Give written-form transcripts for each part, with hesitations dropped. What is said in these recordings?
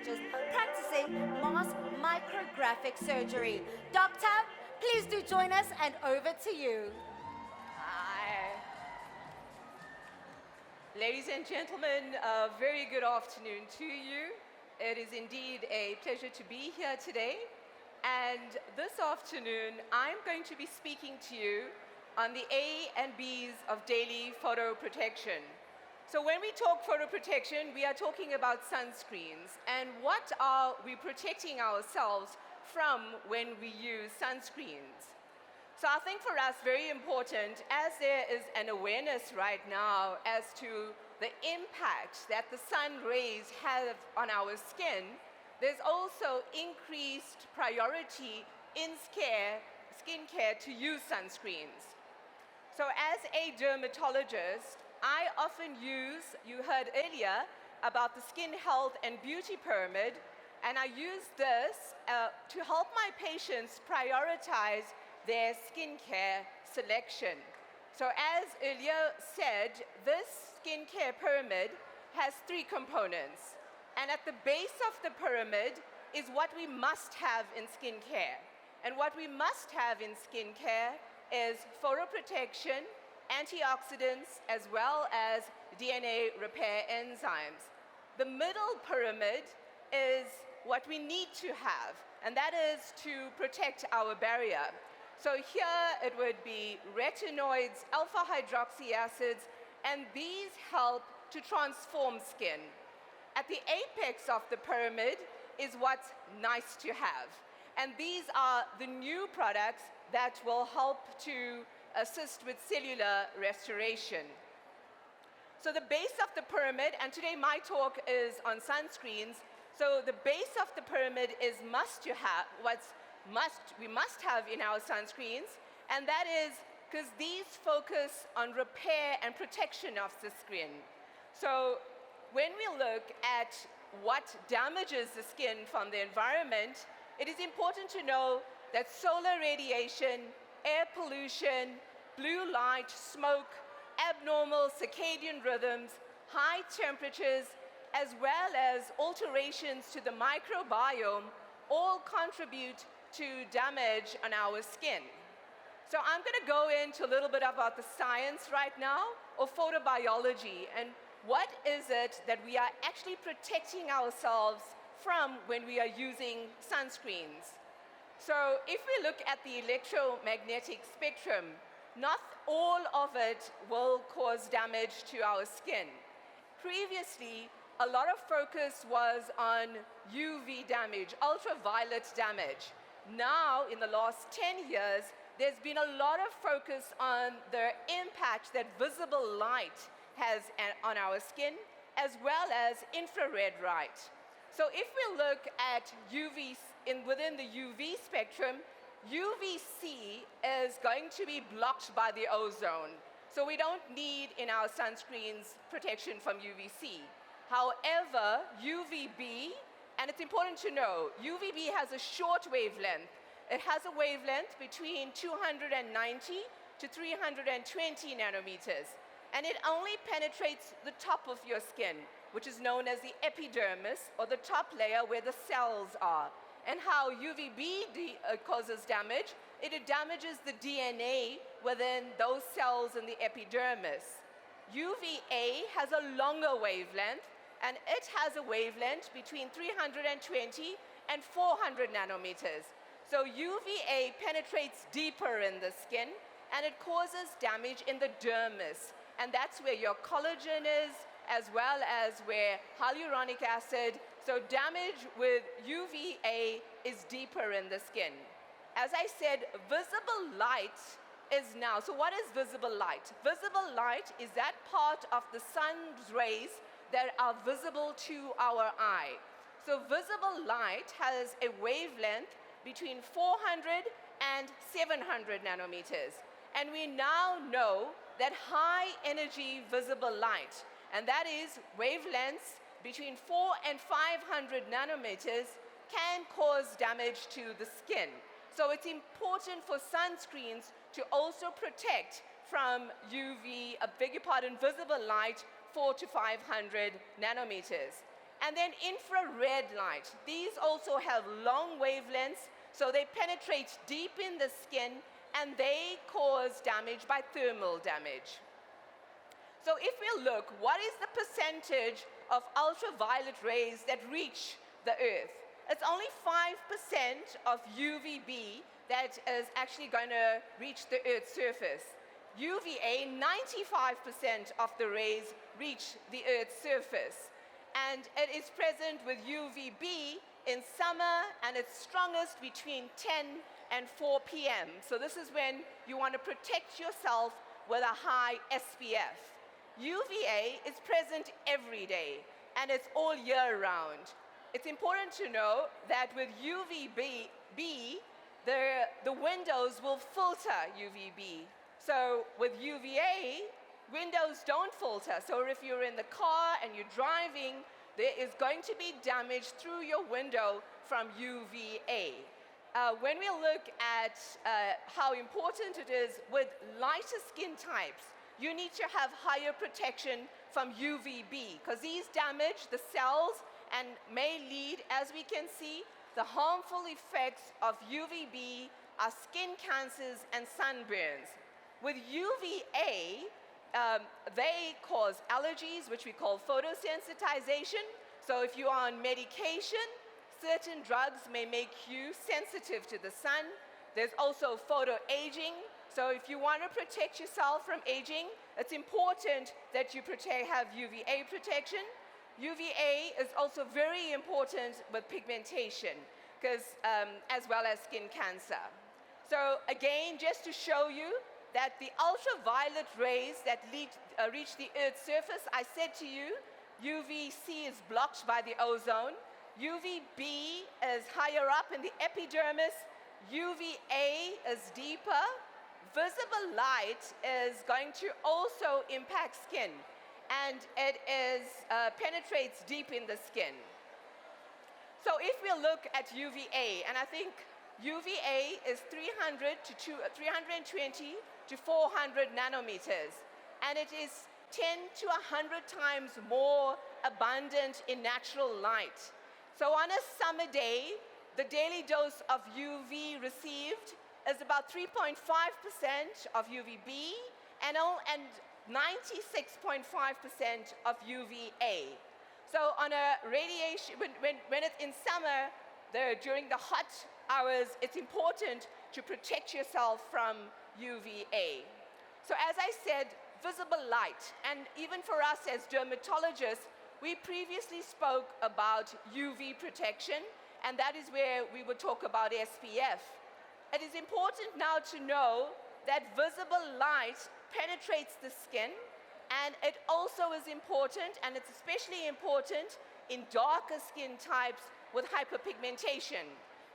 dermatologist practicing mass micrographic surgery. Doctor, please do join us, and over to you. Hi. Ladies and gentlemen, a very good afternoon to you. It is indeed a pleasure to be here today. And this afternoon, I'm going to be speaking to you on the A and B's of daily photoprotection. So when we talk photoprotection, we are talking about sunscreens. And what are we protecting ourselves from when we use sunscreens? So I think for us, very important, as there is an awareness right now as to the impact that the sun rays have on our skin, there's also increased priority in skincare to use sunscreens. So as a dermatologist, I often use, you heard earlier about the Skin Health and Beauty Pyramid, and I use this to help my patients prioritize their skincare selection. So as earlier said, this skincare pyramid has 3 components. And at the base of the pyramid is what we must have in skincare. And what we must have in skincare is photoprotection, antioxidants, as well as DNA repair enzymes. The middle pyramid is what we need to have, and that is to protect our barrier. So here it would be retinoids, alpha hydroxy acids, and these help to transform skin. At the apex of the pyramid is what's nice to have. And these are the new products that will help to assist with cellular restoration. So the base of the pyramid, and today my talk is on sunscreens, so the base of the pyramid is we must have in our sunscreens, and that is because these focus on repair and protection of the skin. So when we look at what damages the skin from the environment, it is important to know that solar radiation, air pollution, blue light, smoke, abnormal circadian rhythms, high temperatures, as well as alterations to the microbiome all contribute to damage on our skin. So I'm going to go into a little bit about the science right now of photobiology and what is it that we are actually protecting ourselves from when we are using sunscreens. So if we look at the electromagnetic spectrum, not all of it will cause damage to our skin. Previously, a lot of focus was on UV damage, ultraviolet damage. Now, in the last 10 years, there's been a lot of focus on the impact that visible light has on our skin, as well as infrared light. So if we look at within the UV spectrum, UVC is going to be blocked by the ozone. So we don't need in our sunscreens protection from UVC. However, UVB, and it's important to know, UVB has a short wavelength. It has a wavelength between 290 to 320 nanometers. And it only penetrates the top of your skin, which is known as the epidermis, or the top layer where the cells are. And how UVB causes damage, it damages the DNA within those cells in the epidermis. UVA has a longer wavelength, and it has a wavelength between 320 and 400 nanometers. So UVA penetrates deeper in the skin, and it causes damage in the dermis. And that's where your collagen is, as well as where hyaluronic acid. So damage with UVA is deeper in the skin. As I said, visible light is now. So what is visible light? Visible light is that part of the sun's rays that are visible to our eye. So visible light has a wavelength between 400 and 700 nanometers. And we now know that high energy visible light, and that is wavelengths between 400 and 500 nanometers, can cause damage to the skin. So it's important for sunscreens to also protect from visible light 400 to 500 nanometers. And then infrared light. These also have long wavelengths, so they penetrate deep in the skin and they cause damage by thermal damage. So if we look, what is the percentage of ultraviolet rays that reach the Earth? It's only 5% of UVB that is actually going to reach the Earth's surface. UVA, 95% of the rays reach the Earth's surface. And it is present with UVB in summer, and it's strongest between 10 and 4 p.m. So this is when you want to protect yourself with a high SPF. UVA is present every day, and it's all year round. It's important to know that with UVB, the windows will filter UVB. So with UVA, windows don't filter. So if you're in the car and you're driving, there is going to be damage through your window from UVA. When we look at how important it is with lighter skin types, you need to have higher protection from UVB, because these damage the cells and may lead, as we can see, the harmful effects of UVB are skin cancers and sunburns. With UVA, they cause allergies, which we call photosensitization. So if you are on medication, certain drugs may make you sensitive to the sun. There's also photoaging. So if you want to protect yourself from aging, it's important that you have UVA protection. UVA is also very important with pigmentation, as well as skin cancer. So again, just to show you that the ultraviolet rays that reach the Earth's surface, I said to you, UVC is blocked by the ozone. UVB is higher up in the epidermis. UVA is deeper. Visible light is going to also impact skin, and it penetrates deep in the skin. So if we look at UVA, and I think UVA is 320 to 400 nanometers, and it is 10 to 100 times more abundant in natural light. So on a summer day, the daily dose of UV received is about 3.5% of UVB and 96.5% of UVA. So on a radiation, when it's in summer, during the hot hours, it's important to protect yourself from UVA. So as I said, visible light, and even for us as dermatologists, we previously spoke about UV protection, and that is where we would talk about SPF. It is important now to know that visible light penetrates the skin, and it also is important, and it's especially important in darker skin types with hyperpigmentation.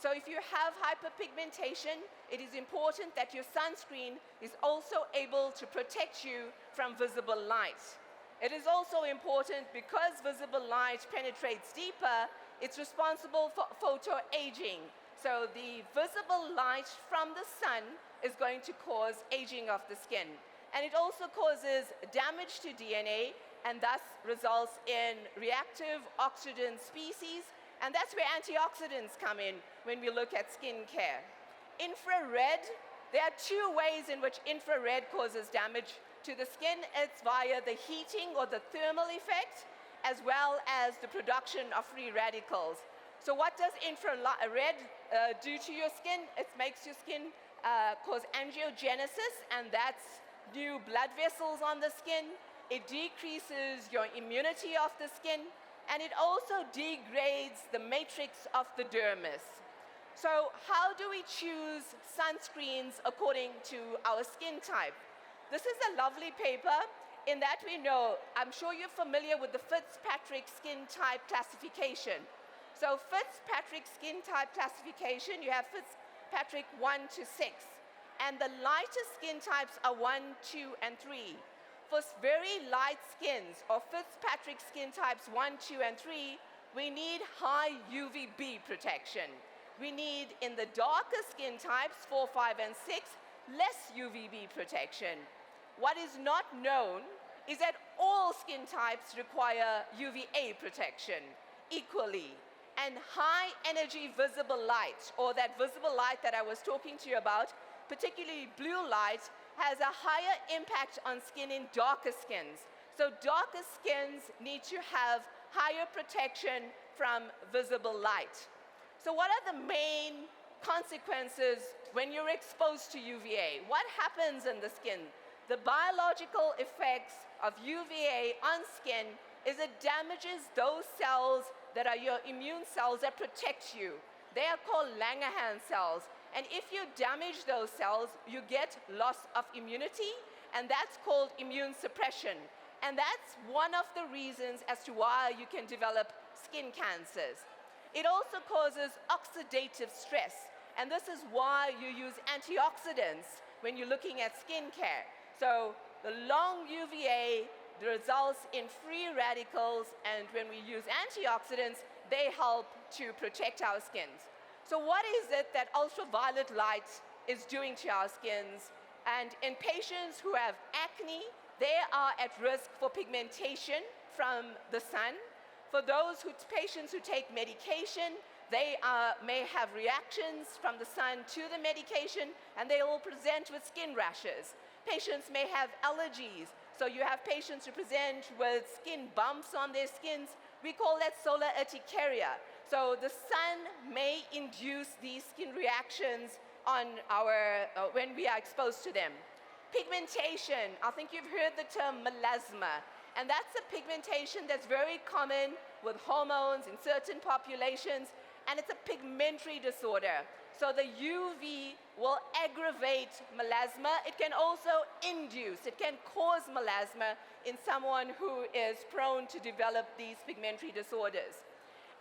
So if you have hyperpigmentation, it is important that your sunscreen is also able to protect you from visible light. It is also important because visible light penetrates deeper, it's responsible for photoaging. So the visible light from the sun is going to cause aging of the skin. And it also causes damage to DNA and thus results in reactive oxidant species. And that's where antioxidants come in when we look at skin care. Infrared, there are two ways in which infrared causes damage to the skin. It's via the heating or the thermal effect, as well as the production of free radicals. So what does infrared do to your skin? It makes your skin cause angiogenesis, and that's new blood vessels on the skin. It decreases your immunity of the skin, and it also degrades the matrix of the dermis. So how do we choose sunscreens according to our skin type? This is a lovely paper in that we know, I'm sure you're familiar with the Fitzpatrick skin type classification. So Fitzpatrick skin type classification, you have Fitzpatrick 1 to 6. And the lighter skin types are 1, 2, and 3. For very light skins, or Fitzpatrick skin types 1, 2, and 3, we need high UVB protection. We need, in the darker skin types, 4, 5, and 6, less UVB protection. What is not known is that all skin types require UVA protection. equally. And high energy visible light, or that visible light that I was talking to you about, particularly blue light, has a higher impact on skin in darker skins. So darker skins need to have higher protection from visible light. So what are the main consequences when you're exposed to UVA? What happens in the skin? The biological effects of UVA on skin is it damages those cells that are your immune cells that protect you. They are called Langerhans cells. And if you damage those cells, you get loss of immunity, and that's called immune suppression. And that's one of the reasons as to why you can develop skin cancers. It also causes oxidative stress, and this is why you use antioxidants when you're looking at skincare. So the long UVA results in free radicals, and when we use antioxidants, they help to protect our skins. So what is it that ultraviolet light is doing to our skins? And in patients who have acne, they are at risk for pigmentation from the sun. For those patients who take medication, they may have reactions from the sun to the medication, and they will present with skin rashes. Patients may have allergies. So you have patients who present with skin bumps on their skins. We call that solar urticaria. So the sun may induce these skin reactions on when we are exposed to them. Pigmentation, I think you've heard the term melasma. And that's a pigmentation that's very common with hormones in certain populations, and it's a pigmentary disorder. So the UV will aggravate melasma. It can also induce, it can cause melasma in someone who is prone to develop these pigmentary disorders.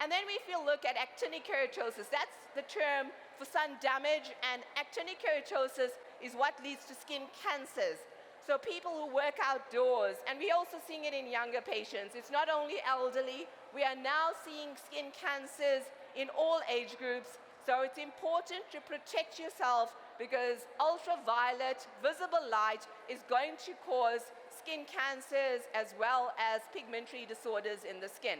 And then if you look at actinic keratosis, that's the term for sun damage, and actinic keratosis is what leads to skin cancers. So people who work outdoors, and we're also seeing it in younger patients. It's not only elderly, we are now seeing skin cancers in all age groups. So it's important to protect yourself because ultraviolet visible light is going to cause skin cancers as well as pigmentary disorders in the skin.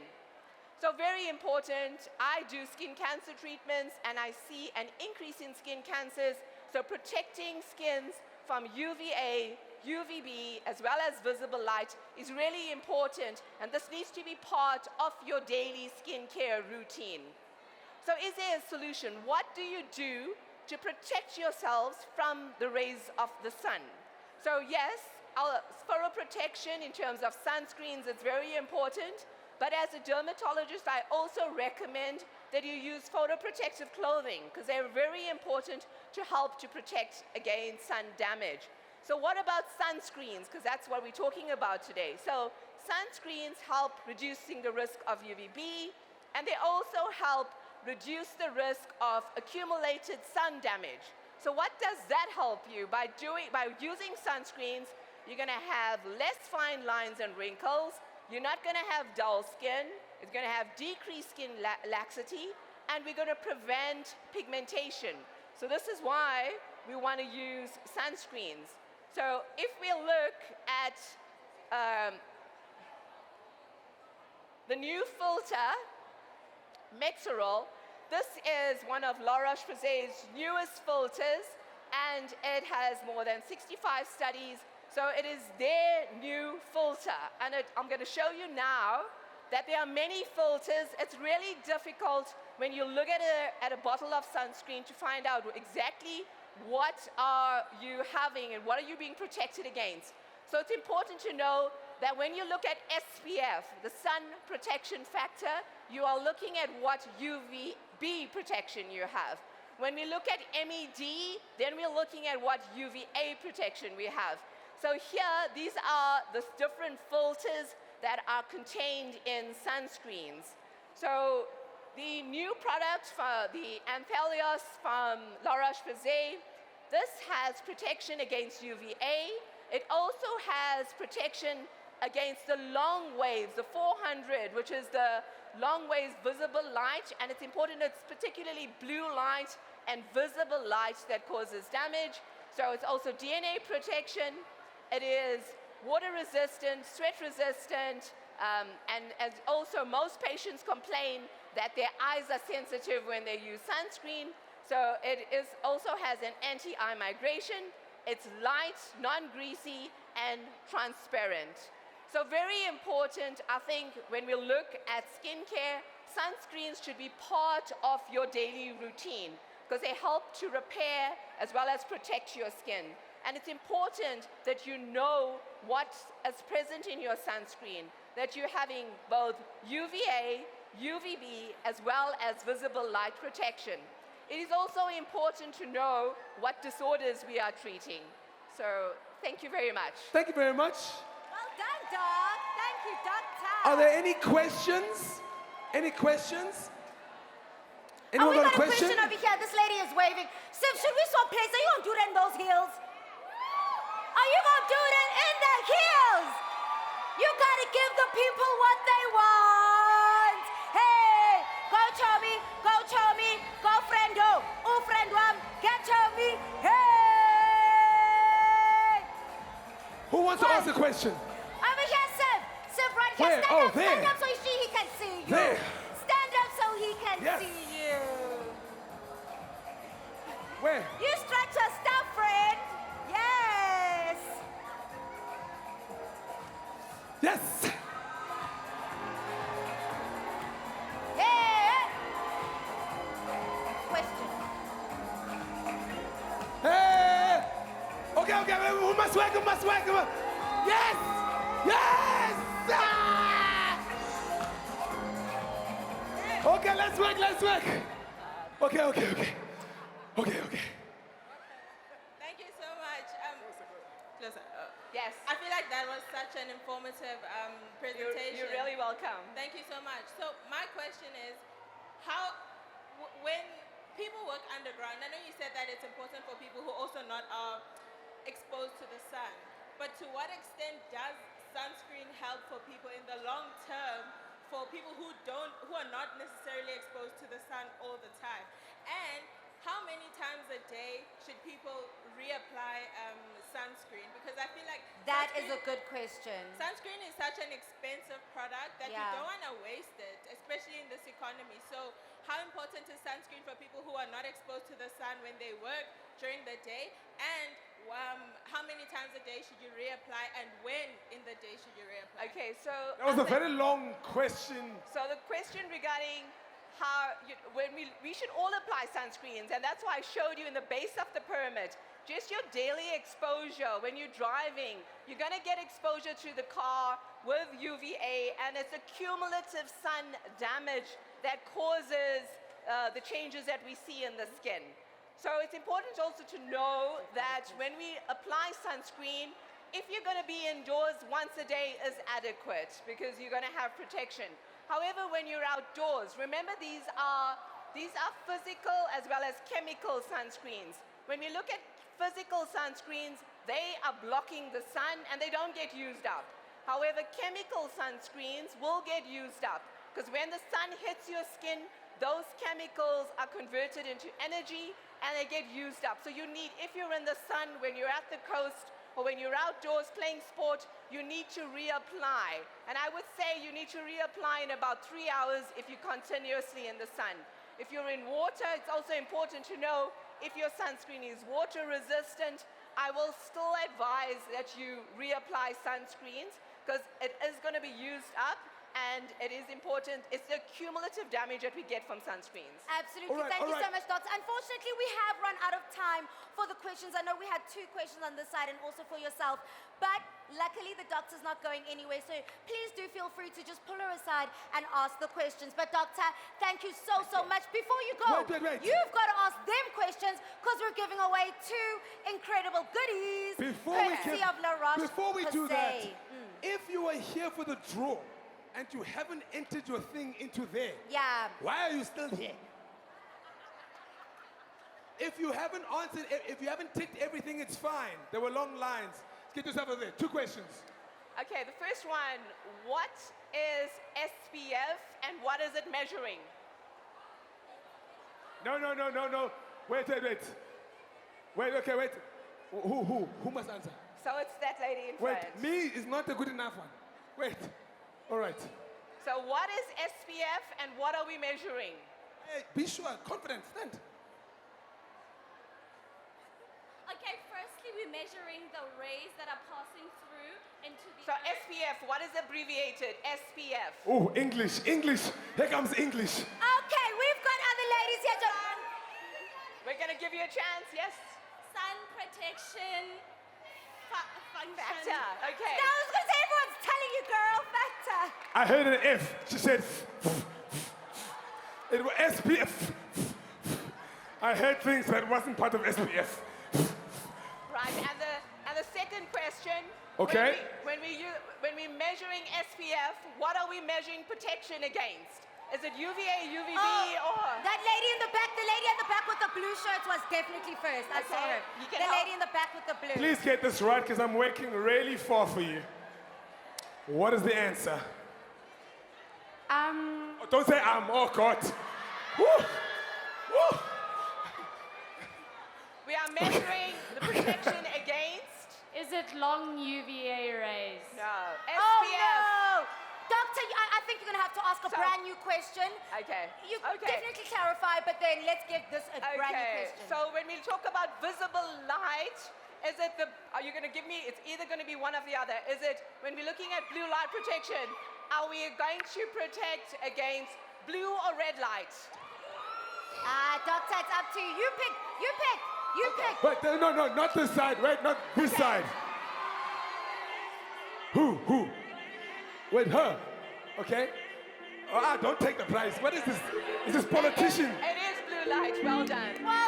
So very important, I do skin cancer treatments and I see an increase in skin cancers. So protecting skins from UVA, UVB, as well as visible light is really important, and this needs to be part of your daily skincare routine. So is there a solution? What do you do to protect yourselves from the rays of the sun? So yes, photoprotection in terms of sunscreens is very important, but as a dermatologist, I also recommend that you use photoprotective clothing because they're very important to help to protect against sun damage. So what about sunscreens? Because that's what we're talking about today. So sunscreens help reducing the risk of UVB, and they also help reduce the risk of accumulated sun damage. So what does that help you? By using sunscreens, you're going to have less fine lines and wrinkles. You're not going to have dull skin. It's going to have decreased skin laxity, and we're going to prevent pigmentation. So this is why we want to use sunscreens. So if we look at the new filter, Mexerol, this is one of La-Roche Posay's newest filters, and it has more than 65 studies. So it is their new filter, and I'm going to show you now that there are many filters. It's really difficult when you look at a bottle of sunscreen to find out exactly what are you having and what are you being protected against. So it's important to know that when you look at SPF, the sun protection factor, you are looking at what UVB protection you have. When we look at MED, then we're looking at what UVA protection we have. So here, these are the different filters that are contained in sunscreens. So the new product for the Anthelios from La-Roche Posay, this has protection against UVA. It also has protection against the long waves, the 400, which is the long waves visible light, and it's important it's particularly blue light and visible light that causes damage. So it's also DNA protection. It is water resistant, sweat resistant, And as also, most patients complain that their eyes are sensitive when they use sunscreen. So it also has an anti-eye migration. It's light, non-greasy, and transparent. So very important, I think, when we look at skincare, sunscreens should be part of your daily routine because they help to repair as well as protect your skin. And it's important that you know what is present in your sunscreen, that you're having both UVA, UVB, as well as visible light protection. It is also important to know what disorders we are treating. So thank you very much. Thank you very much. Well done, Doc. Thank you, Doctor. Are there any questions? Any questions? We Anyone got got a question? over here. This lady is waving. Sif, should we swap places? Are you going to do that in those heels? Are you going to do that in the heels? You got to give the people what they want. Hey, go Chomi, go Chomi, go friendo. Oh, friend one, get Chomi. Hey. Who wants to ask a question? Over here, Sif. Sif, right here. Where? Stand Oh, up, there. stand up so he can see you. There. Stand up so he can Yes. see you. Where? You stretch your stuff, friend. Yes. Yes. Yeah. Question. Hey. Okay, we must work, we must work. Yes. Yes. Ah! Okay, let's work, let's work. Okay. Thank you so much. Closer. Yes, I feel like that was such an informative presentation. you're really welcome. Thank you so much. So my question is, how, when people work underground, I know you said that it's important for people who also not are exposed to the sun, but to what extent does sunscreen help for people in the long term, for people who are not necessarily exposed to the sun all the time? And how many times a day should people reapply sunscreen? Because I feel like That is a good question. sunscreen is such an expensive product that you Yeah. don't want to waste it, especially in this economy. So how important is sunscreen for people who are not exposed to the sun when they work during the day? And how many times a day should you reapply, and when in the day should you reapply? Okay, so That was a very long question. So the question regarding how when we should all apply sunscreens, and that's why I showed you in the base of the pyramid, just your daily exposure when you're driving, you're going to get exposure to the car with UVA, and it's a cumulative sun damage that causes the changes that we see in the skin. So it's important also to know that when we apply sunscreen, if you're going to be indoors once a day is adequate because you're going to have protection. However, when you're outdoors, remember these are physical as well as chemical sunscreens. When we look at physical sunscreens, they are blocking the sun and they don't get used up. However, chemical sunscreens will get used up because when the sun hits your skin, those chemicals are converted into energy and they get used up. So you need, if you're in the sun, when you're at the coast, or when you're outdoors playing sport, you need to reapply. And I would say you need to reapply in about 3 hours if you're continuously in the sun. If you're in water, it's also important to know if your sunscreen is water resistant. I will still advise that you reapply sunscreens because it is going to be used up, and it is important. It's the cumulative damage that we get from sunscreens. Absolutely. All right, Thank all you so right. much, Doctor. Unfortunately, we have run out of time for the questions. I know we had 2 questions on this side and also for yourself. But luckily, the doctor's not going anywhere. So please do feel free to just pull her aside and ask the questions. But Doctor, thank you so much. Before you go, Wait. you've got to ask them questions because we're giving away 2 incredible goodies courtesy of La-Roche before we do that, Posay. if you are here for the draw and you haven't entered your thing into there, Yeah. why are you still here? If you haven't answered, if you haven't ticked everything, it's fine. There were long lines. Let's get yourself over there. 2 questions. Okay, the first one, what is SPF and what is it measuring? No. Wait. Who must answer? So it's that lady in Wait, front. me is not a good enough one. Wait. All right. So what is SPF and what are we measuring? Hey, be sure, confident, stand. Okay, firstly, we're measuring the rays that are passing through into the So SPF, what is abbreviated? SPF. Oh, English, English. Here comes English. Okay, we've got other ladies here. We're going to give you a chance, yes? Sun protection function. Factor, okay. I was going to say everyone's telling you, girl. Factor. I heard an F. She said, it was SPF. I heard things that wasn't part of SPF. Right, and the second question. Okay. When we're measuring SPF, what are we measuring protection against? Is it UVA, UVB, or? That lady in the back with the blue shirt was definitely first. I saw Okay, her. you can The help. lady in the back with the blue. Please get this right because I'm working really far for you. What is the answer? Oh, don't say oh God. Woo! Woo! We are measuring the protection against? Is it long UVA rays? No. SPF. Oh no! Doctor, I think you're going to have to ask a So- brand new question. Okay. You Okay. definitely clarify, but then let's get this a brand new Okay, question. so when we talk about visible light, are you going to give me, it's either going to be one of the other. Is it, when we're looking at blue light protection, are we going to protect against blue or red light? Doctor, it's up to you. You pick. Wait, no, not this side. Wait, not this side. Who? Wait, her. Okay. Don't take the prize. What is this? Is this politician? It is blue light, well done. Well